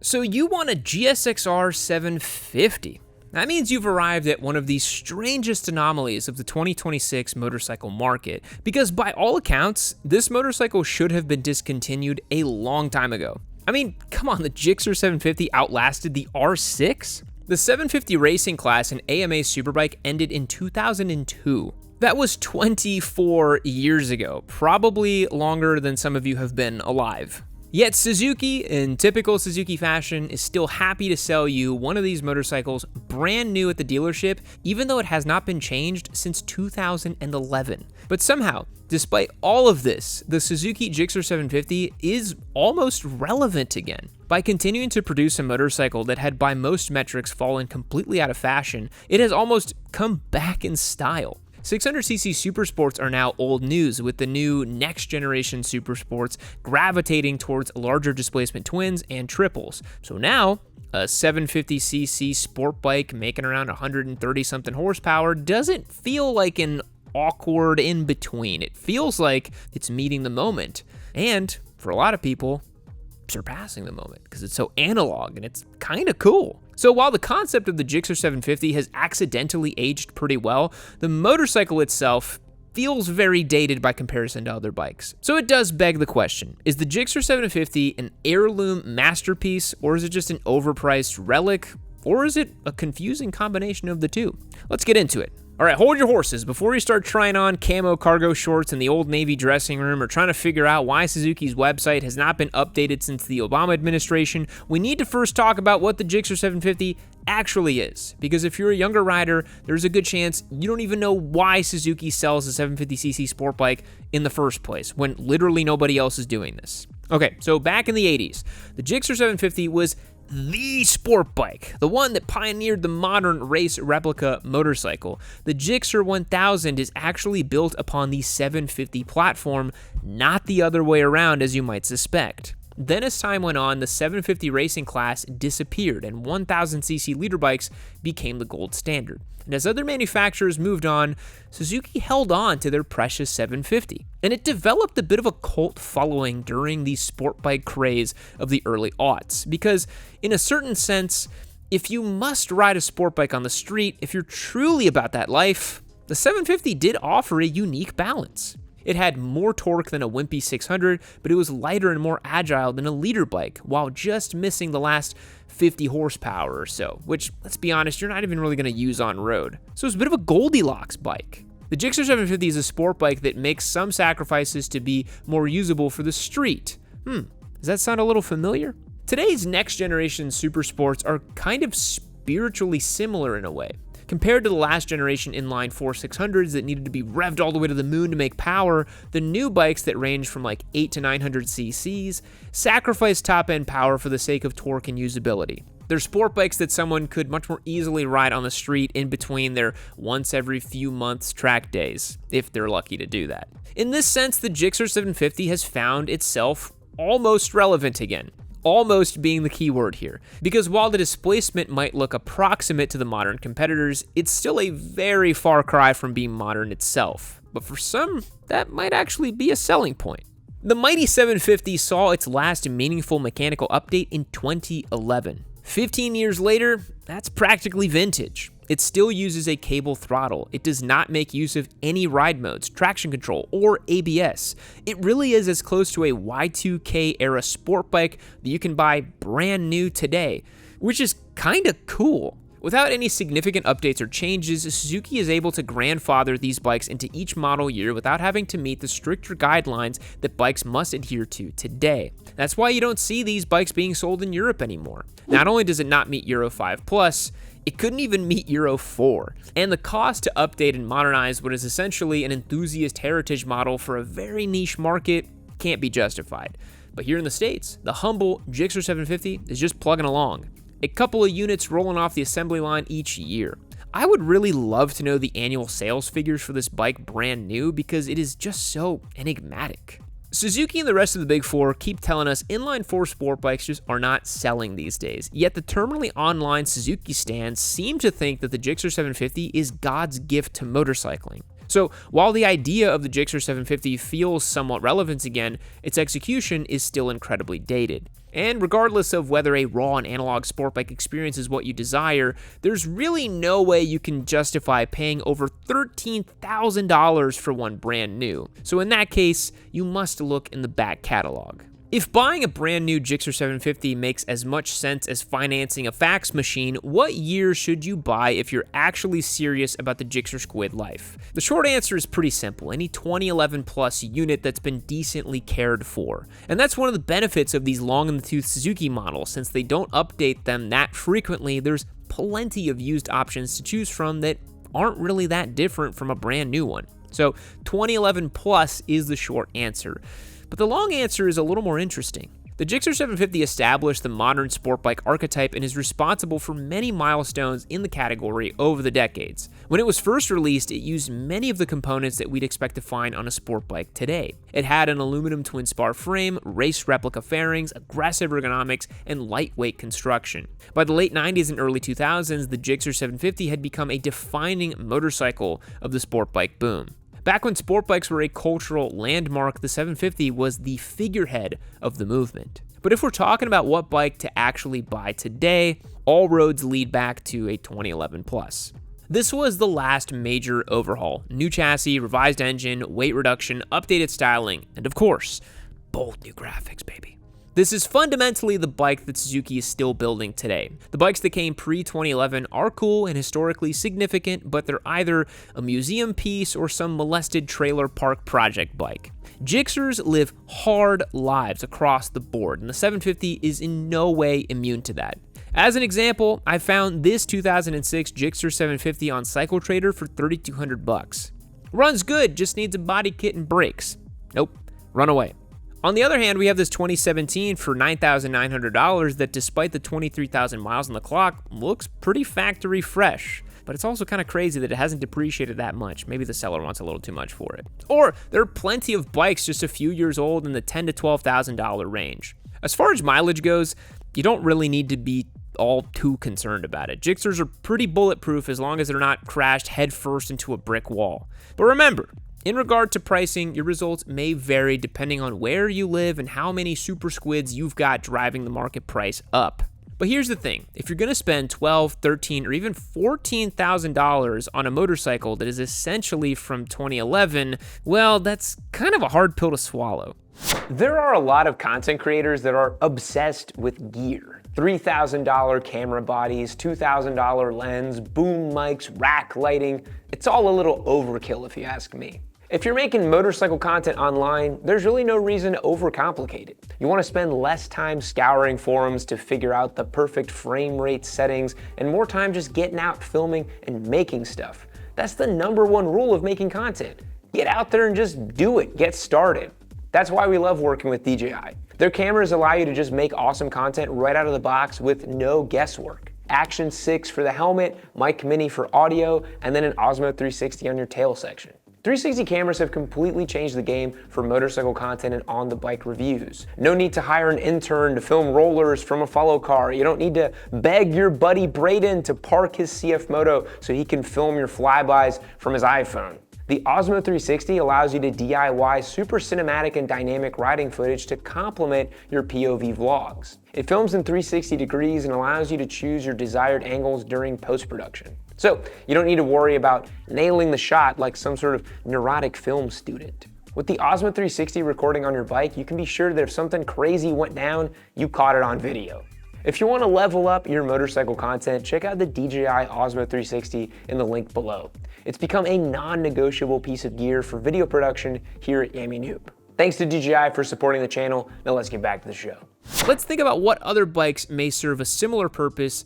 So you want a GSXR-750. That means you've arrived at one of the strangest anomalies of the 2026 motorcycle market, because by all accounts, this motorcycle should have been discontinued a long time ago. I mean, come on, the GSXR-750 outlasted the R6? The 750 racing class in AMA Superbike ended in 2002. That was 24 years ago, probably longer than some of you have been alive. Yet Suzuki, in typical Suzuki fashion, is still happy to sell you one of these motorcycles brand new at the dealership, even though it has not been changed since 2011. But somehow, despite all of this, the Suzuki GSXR-750 is almost relevant again. By continuing to produce a motorcycle that had by most metrics fallen completely out of fashion, it has almost come back in style. 600cc Supersports are now old news, with the new next generation Supersports gravitating towards larger displacement twins and triples. So now, a 750cc sport bike making around 130 something horsepower doesn't feel like an awkward in between. It feels like it's meeting the moment, and for a lot of people, surpassing the moment, because it's so analog and it's kind of cool. So while the concept of the GSXR-750 has accidentally aged pretty well, the motorcycle itself feels very dated by comparison to other bikes. So it does beg the question, is the GSXR-750 an heirloom masterpiece, or is it just an overpriced relic, or is it a confusing combination of the two? Let's get into it. All right, hold your horses. Before you start trying on camo cargo shorts in the Old Navy dressing room or trying to figure out why Suzuki's website has not been updated since the Obama administration, we need to first talk about what the GSXR-750 actually is. Because if you're a younger rider, there's a good chance you don't even know why Suzuki sells a 750cc sport bike in the first place, when literally nobody else is doing this. Okay, so back in the 80s, the GSXR-750 was the sport bike, the one that pioneered the modern race replica motorcycle. The GSXR 1000 is actually built upon the 750 platform, not the other way around as you might suspect. Then as time went on, the 750 racing class disappeared and 1000cc leader bikes became the gold standard. And as other manufacturers moved on, Suzuki held on to their precious 750. And it developed a bit of a cult following during the sport bike craze of the early aughts. Because in a certain sense, if you must ride a sport bike on the street, if you're truly about that life, the 750 did offer a unique balance. It had more torque than a wimpy 600, but it was lighter and more agile than a leader bike, while just missing the last 50 horsepower or so, which, let's be honest, you're not even really going to use on road. So it's a bit of a Goldilocks bike. The GSXR-750 is a sport bike that makes some sacrifices to be more usable for the street. Does that sound a little familiar? Today's next generation Supersports are kind of spiritually similar in a way. Compared to the last generation inline 4 600s that needed to be revved all the way to the moon to make power, the new bikes that range from like 8 to 900 cc's sacrifice top-end power for the sake of torque and usability. They're sport bikes that someone could much more easily ride on the street in between their once every few months track days, if they're lucky to do that. In this sense, the GSXR-750 has found itself almost relevant again. Almost being the key word here, because while the displacement might look approximate to the modern competitors, it's still a very far cry from being modern itself. But for some, that might actually be a selling point. The mighty 750 saw its last meaningful mechanical update in 2011. 15 years later, that's practically vintage. It still uses a cable throttle. It does not make use of any ride modes, traction control, or ABS. It really is as close to a Y2K era sport bike that you can buy brand new today, which is kinda cool. Without any significant updates or changes, Suzuki is able to grandfather these bikes into each model year without having to meet the stricter guidelines that bikes must adhere to today. That's why you don't see these bikes being sold in Europe anymore. Not only does it not meet Euro 5+, it couldn't even meet Euro 4. And the cost to update and modernize what is essentially an enthusiast heritage model for a very niche market can't be justified. But here in the States, the humble GSXR-750 is just plugging along. A couple of units rolling off the assembly line each year. I would really love to know the annual sales figures for this bike brand new, because it is just so enigmatic. Suzuki and the rest of the Big Four keep telling us inline 4 sport bikes just are not selling these days, yet the terminally online Suzuki stands seem to think that the GSXR-750 is God's gift to motorcycling. So while the idea of the GSXR-750 feels somewhat relevant again, its execution is still incredibly dated. And regardless of whether a raw and analog sport bike experience is what you desire, there's really no way you can justify paying over $13,000 for one brand new. So in that case, you must look in the back catalog. If buying a brand new GSXR-750 makes as much sense as financing a fax machine, what year should you buy if you're actually serious about the Gixxer Squid life? The short answer is pretty simple: any 2011 plus unit that's been decently cared for. And that's one of the benefits of these long-in-the-tooth Suzuki models. Since they don't update them that frequently, there's plenty of used options to choose from that aren't really that different from a brand new one. So 2011 plus is the short answer. But the long answer is a little more interesting. The GSXR-750 established the modern sport bike archetype and is responsible for many milestones in the category over the decades. When it was first released, it used many of the components that we'd expect to find on a sport bike today. It had an aluminum twin spar frame, race replica fairings, aggressive ergonomics, and lightweight construction. By the late 90s and early 2000s, the GSXR-750 had become a defining motorcycle of the sport bike boom. Back when sport bikes were a cultural landmark, the 750 was the figurehead of the movement. But if we're talking about what bike to actually buy today, all roads lead back to a 2011 plus. This was the last major overhaul: new chassis, revised engine, weight reduction, updated styling, and of course, bold new graphics, baby. This is fundamentally the bike that Suzuki is still building today. The bikes that came pre-2011 are cool and historically significant, but they're either a museum piece or some molested trailer park project bike. Gixxers live hard lives across the board, and the 750 is in no way immune to that. As an example, I found this 2006 Gixxer 750 on Cycle Trader for $3,200. Runs good, just needs a body kit and brakes. Nope, run away. On the other hand, we have this 2017 for $9,900 that, despite the 23,000 miles on the clock, looks pretty factory fresh. But it's also kind of crazy that it hasn't depreciated that much. Maybe the seller wants a little too much for it. Or there are plenty of bikes just a few years old in the $10,000 to $12,000 range. As far as mileage goes, you don't really need to be all too concerned about it. Gixxers are pretty bulletproof as long as they're not crashed headfirst into a brick wall. But remember, in regard to pricing, your results may vary depending on where you live and how many super squids you've got driving the market price up. But here's the thing: if you're going to spend $12,000, $13,000, or even $14,000 on a motorcycle that is essentially from 2011, well, that's kind of a hard pill to swallow. There are a lot of content creators that are obsessed with gear. $3,000 camera bodies, $2,000 lens, boom mics, rack lighting. It's all a little overkill if you ask me. If you're making motorcycle content online, there's really no reason to overcomplicate it. You want to spend less time scouring forums to figure out the perfect frame rate settings and more time just getting out, filming, and making stuff. That's the #1 rule of making content. Get out there and just do it. Get started. That's why we love working with DJI. Their cameras allow you to just make awesome content right out of the box with no guesswork. Action 6 for the helmet, Mic Mini for audio, and then an Osmo 360 on your tail section. 360 cameras have completely changed the game for motorcycle content and on-the-bike reviews. No need to hire an intern to film rollers from a follow car. You don't need to beg your buddy Braden to park his CF Moto so he can film your flybys from his iPhone. The Osmo 360 allows you to DIY super cinematic and dynamic riding footage to complement your POV vlogs. It films in 360 degrees and allows you to choose your desired angles during post-production. So you don't need to worry about nailing the shot like some sort of neurotic film student. With the Osmo 360 recording on your bike, you can be sure that if something crazy went down, you caught it on video. If you want to level up your motorcycle content, check out the DJI Osmo 360 in the link below. It's become a non-negotiable piece of gear for video production here at Yami Noob. Thanks to DJI for supporting the channel. Now let's get back to the show. Let's think about what other bikes may serve a similar purpose,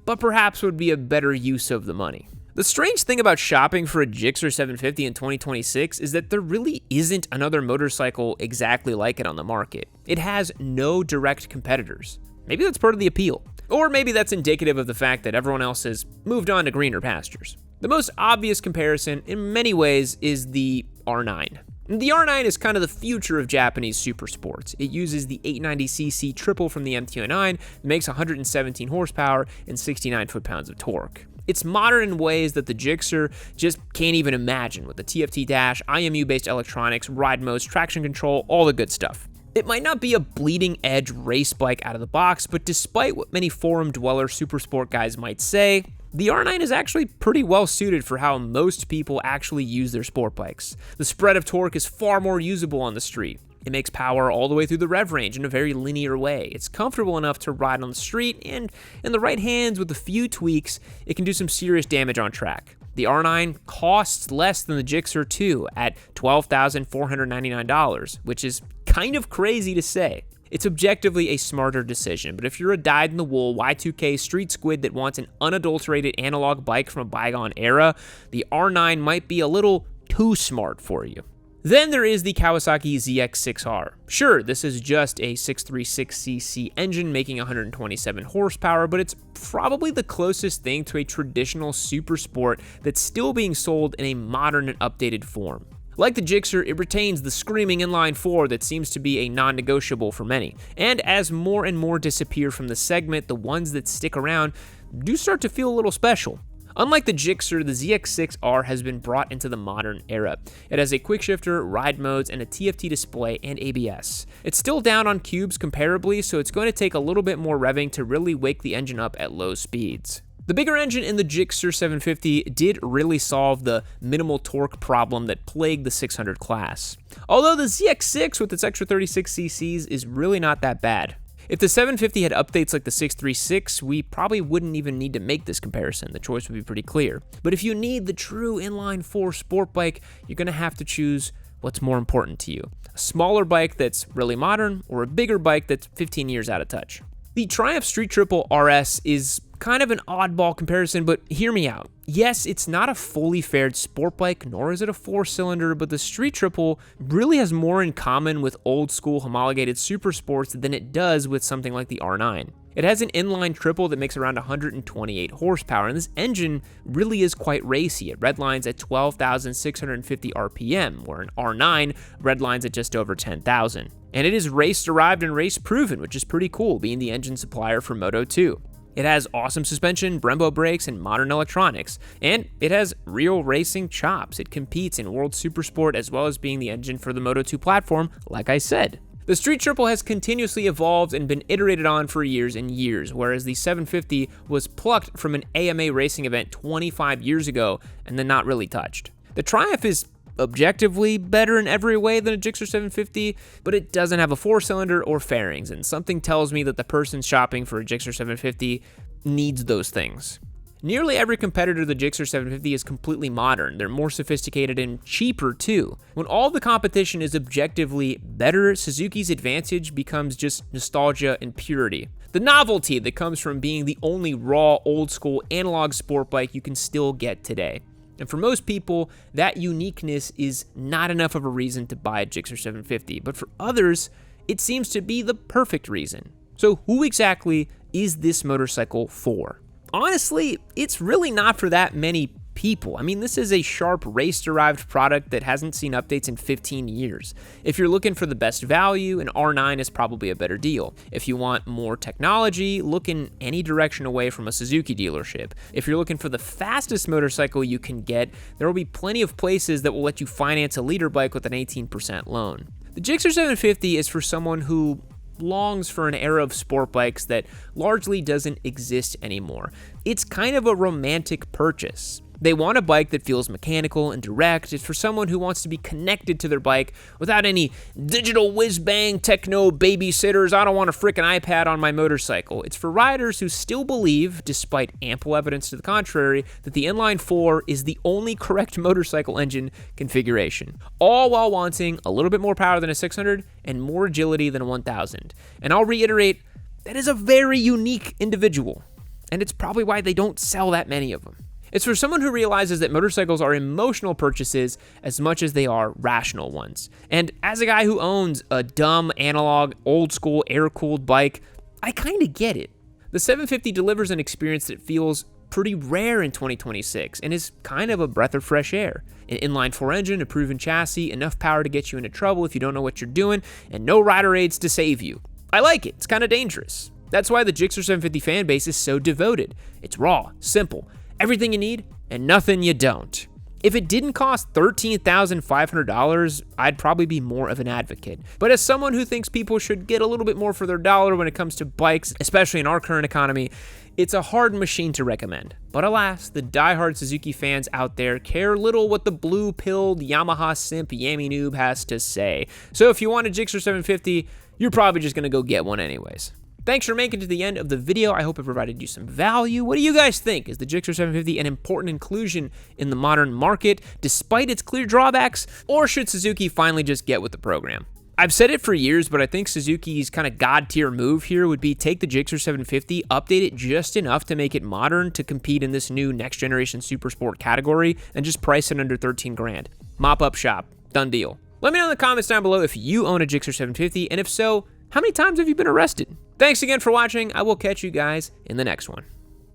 but perhaps would be a better use of the money. The strange thing about shopping for a Gixxer 750 in 2026 is that there really isn't another motorcycle exactly like it on the market. It has no direct competitors. Maybe that's part of the appeal. Or maybe that's indicative of the fact that everyone else has moved on to greener pastures. The most obvious comparison in many ways is the R9. The R9 is kind of the future of Japanese super sports. It uses the 890cc triple from the MT-09, makes 117 horsepower and 69 foot-pounds of torque. It's modern in ways that the Gixxer just can't even imagine, with the TFT dash, IMU-based electronics, ride modes, traction control, all the good stuff. It might not be a bleeding-edge race bike out of the box, but despite what many forum dweller supersport guys might say, the R9 is actually pretty well suited for how most people actually use their sport bikes. The spread of torque is far more usable on the street. It makes power all the way through the rev range in a very linear way. It's comfortable enough to ride on the street, and in the right hands with a few tweaks, it can do some serious damage on track. The R9 costs less than the Gixxer 2 at $12,499, which is kind of crazy to say. It's objectively a smarter decision, but if you're a dyed-in-the-wool Y2K street squid that wants an unadulterated analog bike from a bygone era, the R9 might be a little too smart for you. Then there is the Kawasaki ZX6R. Sure, this is just a 636cc engine making 127 horsepower, but it's probably the closest thing to a traditional super sport that's still being sold in a modern and updated form. Like the Gixxer, it retains the screaming inline 4 that seems to be a non-negotiable for many. And as more and more disappear from the segment, the ones that stick around do start to feel a little special. Unlike the Gixxer, the ZX6R has been brought into the modern era. It has a quick shifter, ride modes, and a TFT display and ABS. It's still down on cubes comparably, so it's going to take a little bit more revving to really wake the engine up at low speeds. The bigger engine in the GSXR-750 did really solve the minimal torque problem that plagued the 600 class. Although the ZX6 with its extra 36 cc's is really not that bad. If the 750 had updates like the 636, we probably wouldn't even need to make this comparison. The choice would be pretty clear. But if you need the true inline 4 sport bike, you're going to have to choose what's more important to you. A smaller bike that's really modern, or a bigger bike that's 15 years out of touch. The Triumph Street Triple RS is kind of an oddball comparison, but hear me out. Yes, it's not a fully fared sport bike, nor is it a 4-cylinder, but the Street Triple really has more in common with old school homologated super sports than it does with something like the R9. It has an inline triple that makes around 128 horsepower, and this engine really is quite racy. It redlines at 12,650 RPM, where an R9 redlines at just over 10,000. And it is race-derived and race-proven, which is pretty cool, being the engine supplier for Moto 2. It has awesome suspension, Brembo brakes, and modern electronics. And it has real racing chops. It competes in World Supersport as well as being the engine for the Moto 2 platform, like I said. The Street Triple has continuously evolved and been iterated on for years and years, whereas the 750 was plucked from an AMA racing event 25 years ago and then not really touched. The Triumph is objectively better in every way than a Gixxer 750, but it doesn't have a 4-cylinder or fairings, and something tells me that the person shopping for a Gixxer 750 needs those things. Nearly every competitor to the Gixxer 750 is completely modern. They're more sophisticated and cheaper too. When all the competition is objectively better, Suzuki's advantage becomes just nostalgia and purity. The novelty that comes from being the only raw, old-school analog sport bike you can still get today. And for most people, that uniqueness is not enough of a reason to buy a Gixxer 750, but for others, it seems to be the perfect reason. So who exactly is this motorcycle for? Honestly, it's really not for that many people. I mean, this is a sharp race-derived product that hasn't seen updates in 15 years. If you're looking for the best value, an R9 is probably a better deal. If you want more technology, look in any direction away from a Suzuki dealership. If you're looking for the fastest motorcycle you can get, there will be plenty of places that will let you finance a liter bike with an 18% loan. The Gixxer 750 is for someone who longs for an era of sport bikes that largely doesn't exist anymore. It's kind of a romantic purchase. They want a bike that feels mechanical and direct. It's for someone who wants to be connected to their bike without any digital whiz-bang techno babysitters. I don't want a frickin' iPad on my motorcycle. It's for riders who still believe, despite ample evidence to the contrary, that the inline 4 is the only correct motorcycle engine configuration, all while wanting a little bit more power than a 600 and more agility than a 1000. And I'll reiterate, that is a very unique individual, and it's probably why they don't sell that many of them. It's for someone who realizes that motorcycles are emotional purchases as much as they are rational ones. And as a guy who owns a dumb, analog, old-school, air-cooled bike, I kind of get it. The 750 delivers an experience that feels pretty rare in 2026 and is kind of a breath of fresh air. An inline 4 engine, a proven chassis, enough power to get you into trouble if you don't know what you're doing, and no rider aids to save you. I like it. It's kind of dangerous. That's why the Gixxer 750 fan base is so devoted. It's raw, simple, Everything you need and nothing you don't. If it didn't cost $13,500, I'd probably be more of an advocate. But as someone who thinks people should get a little bit more for their dollar when it comes to bikes, especially in our current economy, it's a hard machine to recommend. But alas, the diehard Suzuki fans out there care little what the blue-pilled Yamaha simp Yami Noob has to say. So if you want a GSXR 750, you're probably just gonna go get one anyways. Thanks for making it to the end of the video. I hope it provided you some value. What do you guys think? Is the GSXR 750 an important inclusion in the modern market, despite its clear drawbacks? Or should Suzuki finally just get with the program? I've said it for years, but I think Suzuki's kind of god-tier move here would be take the GSXR 750, update it just enough to make it modern to compete in this new next-generation super sport category, and just price it under 13 grand. Mop up shop. Done deal. Let me know in the comments down below if you own a GSXR 750, and if so, how many times have you been arrested? Thanks again for watching. I will catch you guys in the next one.